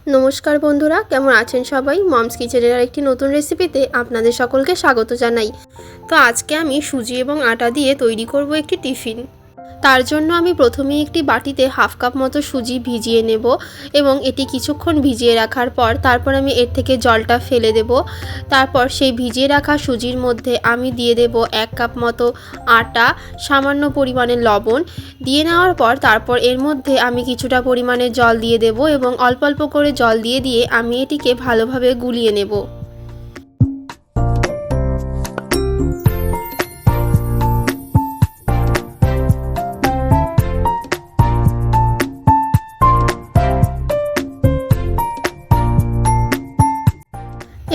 নমস্কার বন্ধুরা, কেমন আছেন সবাই? মমস কিচেনের আরেকটি নতুন রেসিপিতে আপনাদের সকলকে স্বাগত জানাই। তো আজকে আমি সুজি এবং আটা দিয়ে তৈরি করব একটি টিফিন। তার জন্য আমি প্রথমেই একটি বাটিতে হাফ কাপ মতো সুজি ভিজিয়ে নেব এবং এটি কিছুক্ষণ ভিজিয়ে রাখার পর তারপর আমি এর থেকে জলটা ফেলে দেব। তারপর সেই ভিজিয়ে রাখা সুজির মধ্যে আমি দিয়ে দেব 1 কাপ মতো আটা, সামান্য পরিমাণে লবণ দিয়ে নেওয়ার পর তারপর এর মধ্যে আমি কিছুটা পরিমাণে জল দিয়ে দেব এবং অল্প অল্প করে জল দিয়ে আমি এটিকে ভালোভাবে গুলিয়ে নেব।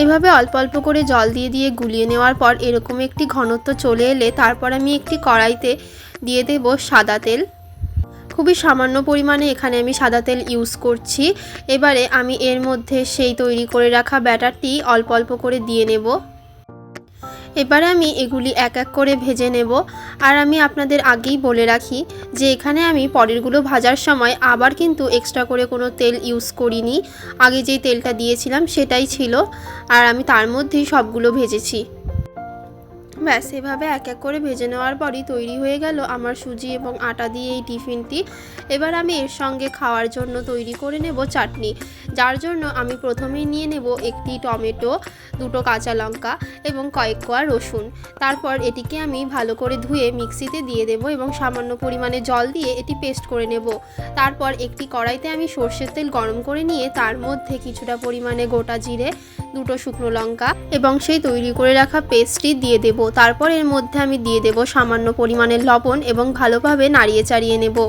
এভাবে অল্প অল্প করে জল দিয়ে গুলিয়ে নেওয়ার পর এরকম একটি ঘনত্ব চলে এলে তারপর আমি একটি কড়াইতে দিয়ে দেব সাদা তেল। খুবই সামান্য পরিমাণে এখানে আমি সাদা তেল ইউজ করছি। এবারে আমি এর মধ্যে সেই তৈরি করে রাখা ব্যাটারটি অল্প অল্প করে দিয়ে নেব। এবারে আমি এগুলি এক এক করে ভেজে নেব। আর আমি আপনাদের আগেই বলে রাখি যে এখানে আমি পরেরগুলো ভাজার সময় আবার কিন্তু এক্সট্রা করে কোনো তেল ইউজ করিনি। আগে যেই তেলটা দিয়েছিলাম সেটাই ছিল, আর আমি তার মধ্যেই সবগুলো ভেজেছি। ব্যাস এভাবে এক এক করে ভেজে নেওয়ার পরই তৈরি হয়ে গেল আমার সুজি এবং আটা দিয়ে এই টিফিনটি। এবার আমি এর সঙ্গে খাওয়ার জন্য তৈরি করে নেব চাটনি, যার জন্য আমি প্রথমেই নিয়ে নেব একটি টমেটো, দুটো কাঁচা লঙ্কা এবং কয়েক কোয়া রসুন। তারপর এটিকে আমি ভালো করে ধুয়ে মিক্সিতে দিয়ে দেব এবং সামান্য পরিমাণে জল দিয়ে এটি পেস্ট করে নেব। তারপর একটি কড়াইতে আমি সর্ষের তেল গরম করে নিয়ে তার মধ্যে কিছুটা পরিমাণে গোটা জিরে, দুটো শুকনো লঙ্কা এবং সেই তৈরি করে রাখা পেস্টটি দিয়ে দেব। তারপর এর মধ্যে আমি দিয়ে দেব সামান্য পরিমাণে লবণ এবং ভালোভাবে নাড়িয়ে চাড়িয়ে নেব।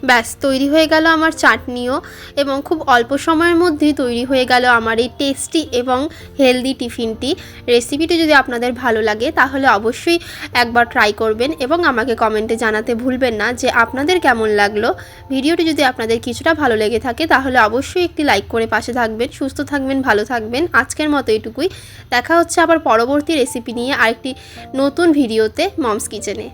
ব্যাস তৈরি হয়ে গেল আমার চাটনিও, এবং খুব অল্প সময়ের মধ্যেই তৈরি হয়ে গেল আমার এই টেস্টি এবং হেলদি টিফিনটি। রেসিপিটি যদি আপনাদের ভালো লাগে তাহলে অবশ্যই একবার ট্রাই করবেন এবং আমাকে কমেন্টে জানাতে ভুলবেন না যে আপনাদের কেমন লাগলো। ভিডিওটি যদি আপনাদের কিছুটা ভালো লেগে থাকে তাহলে অবশ্যই একটি লাইক করে পাশে থাকবেন। সুস্থ থাকবেন, ভালো থাকবেন। আজকের মতো এটুকুই। দেখা হচ্ছে আবার পরবর্তী রেসিপি নিয়ে আরেকটি নতুন ভিডিওতে মমস কিচেনে।